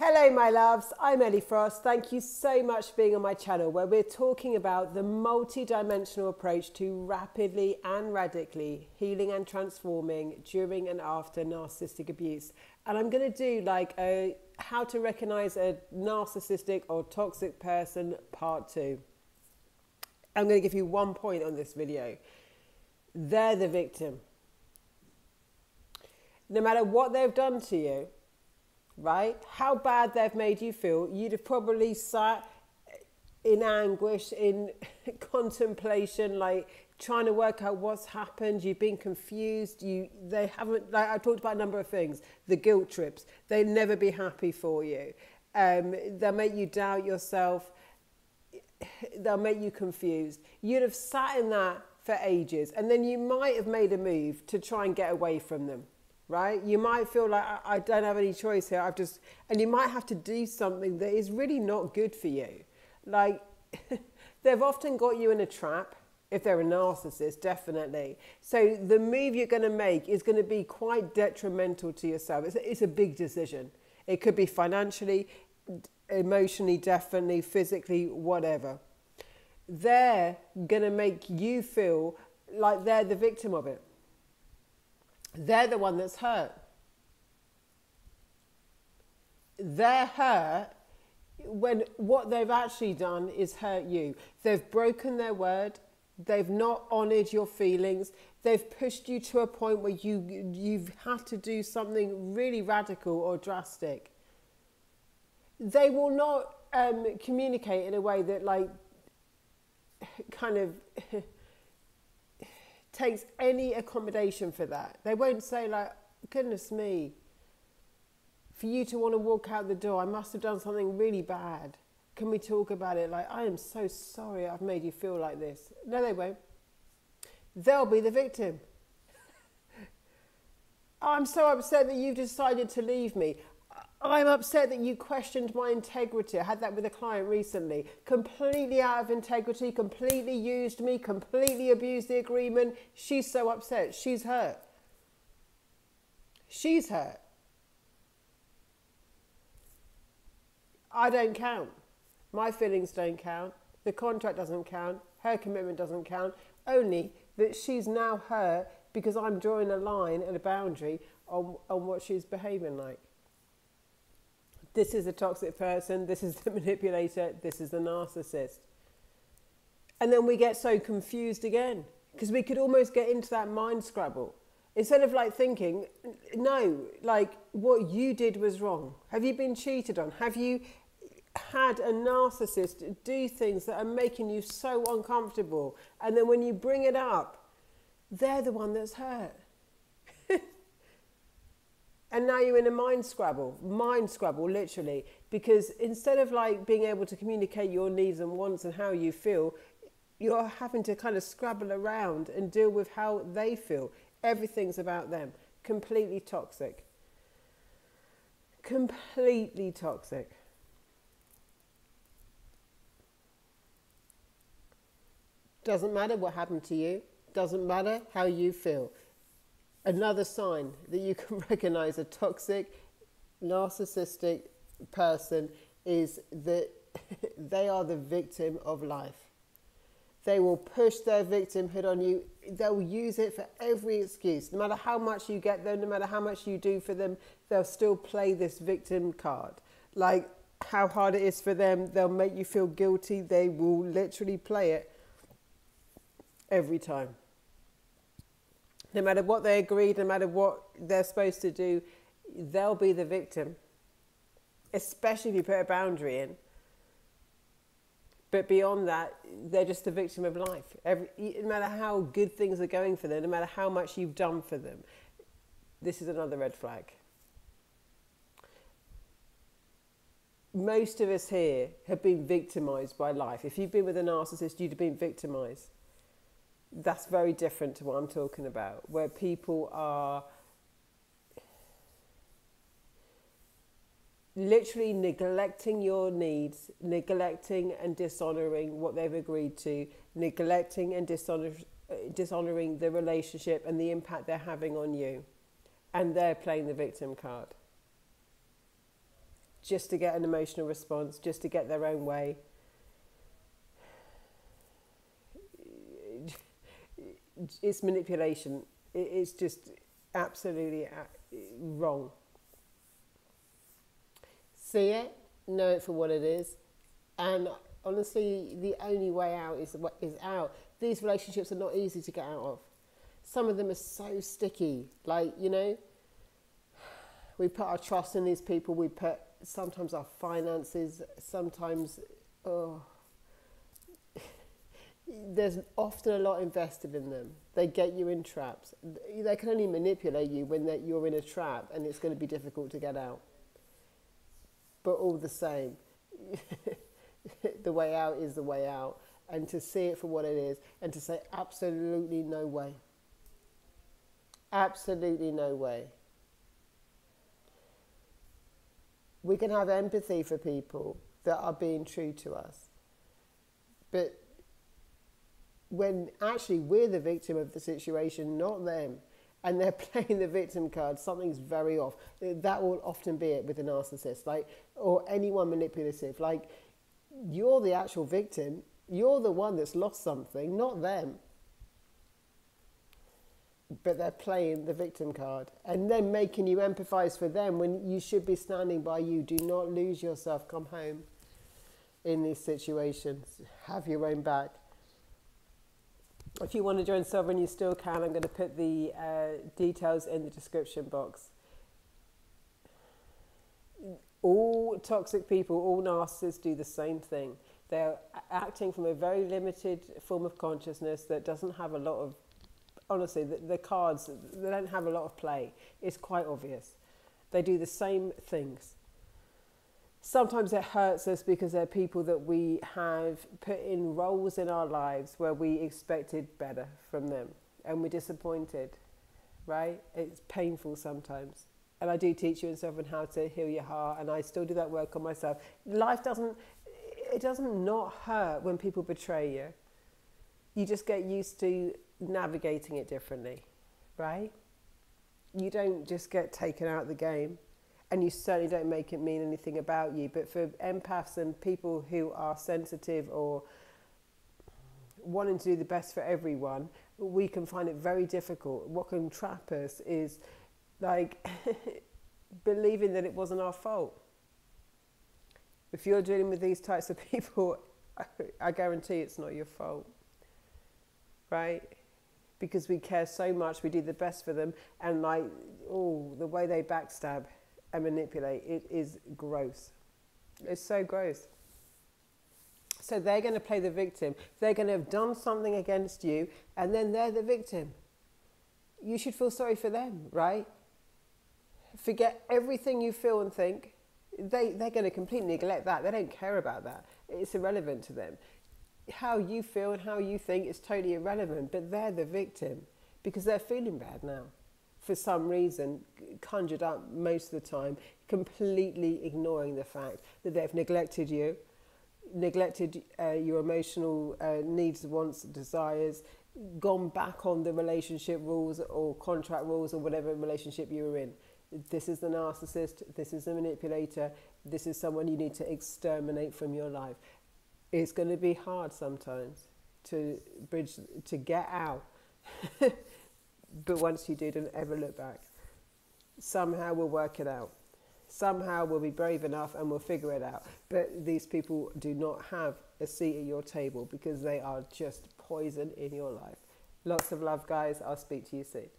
Hello my loves, I'm Ellie Frost. Thank you so much for being on my channel where we're talking about the multi-dimensional approach to rapidly and radically healing and transforming during and after narcissistic abuse. And I'm going to do like a how to recognize a narcissistic or toxic person part 2. I'm going to give you 1 point on this video. They're the victim. No matter what they've done to you, right? How bad they've made you feel, you'd have probably sat in anguish, in contemplation, like trying to work out what's happened. You've been confused. They haven't, like I talked about a number of things. The guilt trips, they'll never be happy for you. They'll make you doubt yourself. They'll make you confused. You'd have sat in that for ages, and then you might have made a move to try and get away from them. Right? You might feel like I don't have any choice here. And you might have to do something that is really not good for you. Like they've often got you in a trap. If they're a narcissist, definitely. So the move you're going to make is going to be quite detrimental to yourself. It's a big decision. It could be financially, emotionally, definitely, physically, whatever. They're going to make you feel like they're the victim of it. They're the one that's hurt. They're hurt when what they've actually done is hurt you. They've broken their word. They've not honoured your feelings. They've pushed you to a point where you've had to do something really radical or drastic. They will not communicate in a way that like kind of takes any accommodation for that. They won't say like, goodness me, for you to want to walk out the door, I must have done something really bad. Can we talk about it? Like, I am so sorry I've made you feel like this. No, they won't. They'll be the victim. I'm so upset that you've decided to leave me. I'm upset that you questioned my integrity. I had that with a client recently. Completely out of integrity, completely used me, completely abused the agreement. She's so upset. She's hurt. She's hurt. I don't count. My feelings don't count. The contract doesn't count. Her commitment doesn't count. Only that she's now hurt because I'm drawing a line and a boundary on what she's behaving like. This is a toxic person, this is the manipulator, this is the narcissist. And then we get so confused again because we could almost get into that mind scrabble. Instead of like thinking, no, like what you did was wrong. Have you been cheated on? Have you had a narcissist do things that are making you so uncomfortable? And then when you bring it up, they're the one that's hurt. And now you're in a mind scrabble, literally, because instead of like being able to communicate your needs and wants and how you feel, you're having to kind of scrabble around and deal with how they feel. Everything's about them. Completely toxic. Completely toxic. Doesn't matter what happened to you. Doesn't matter how you feel. Another sign that you can recognize a toxic, narcissistic person is that they are the victim of life. They will push their victimhood on you. They'll use it for every excuse. No matter how much you get them, no matter how much you do for them, they'll still play this victim card. Like how hard it is for them, they'll make you feel guilty. They will literally play it every time. No matter what they agreed, no matter what they're supposed to do, they'll be the victim. Especially if you put a boundary in. But beyond that, they're just the victim of life. No matter how good things are going for them, no matter how much you've done for them, this is another red flag. Most of us here have been victimized by life. If you've been with a narcissist, you'd have been victimized. That's very different to what I'm talking about, where people are literally neglecting your needs, neglecting and dishonouring what they've agreed to, neglecting and dishonouring the relationship and the impact they're having on you. And they're playing the victim card. just to get an emotional response, just to get their own way. It's manipulation. It's just absolutely wrong. See it, know it for what it is, and honestly, the only way out is out. These relationships are not easy to get out of. Some of them are so sticky. Like, you know, we put our trust in these people. We put sometimes our finances. Sometimes, there's often a lot invested in them. They get you in traps. They can only manipulate you when you're in a trap, and it's going to be difficult to get out. But all the same, the way out is the way out. And to see it for what it is, and to say absolutely no way. Absolutely no way. We can have empathy for people that are being true to us. But when actually we're the victim of the situation, not them, and they're playing the victim card, something's very off. That will often be it with a narcissist, like, or anyone manipulative. Like, you're the actual victim. You're the one that's lost something, not them. But they're playing the victim card and then making you empathize for them when you should be standing by you. Do not lose yourself. Come home in these situations. Have your own back. If you want to join Sovereign, you still can. I'm going to put the details in the description box. All toxic people, all narcissists do the same thing. They're acting from a very limited form of consciousness that doesn't have a lot of, honestly, the cards, they don't have a lot of play. It's quite obvious. They do the same things. Sometimes it hurts us because they're people that we have put in roles in our lives where we expected better from them and we're disappointed, right? It's painful sometimes. And I do teach you in Sovereign how to heal your heart, and I still do that work on myself. Life doesn't not hurt when people betray you. You just get used to navigating it differently, right? You don't just get taken out of the game, and you certainly don't make it mean anything about you. But for empaths and people who are sensitive or wanting to do the best for everyone, we can find it very difficult. What can trap us is like believing that it wasn't our fault. If you're dealing with these types of people, I guarantee it's not your fault, right? Because we care so much, we do the best for them, and like, oh, the way they backstab and manipulate, it is gross. It's so gross. So they're going to play the victim. They're going to have done something against you, and then they're the victim. You should feel sorry for them, right? Forget everything you feel and think. They're going to completely neglect that. They don't care about that. It's irrelevant to them. How you feel and how you think is totally irrelevant, but they're the victim because they're feeling bad now for some reason, conjured up most of the time, completely ignoring the fact that they've neglected you, neglected your emotional needs, wants, desires, gone back on the relationship rules or contract rules or whatever relationship you were in. This is the narcissist, this is the manipulator, this is someone you need to exterminate from your life. It's going to be hard sometimes to bridge, to get out. But once you do, don't ever look back. Somehow we'll work it out. Somehow we'll be brave enough and we'll figure it out. But these people do not have a seat at your table because they are just poison in your life. Lots of love, guys. I'll speak to you soon.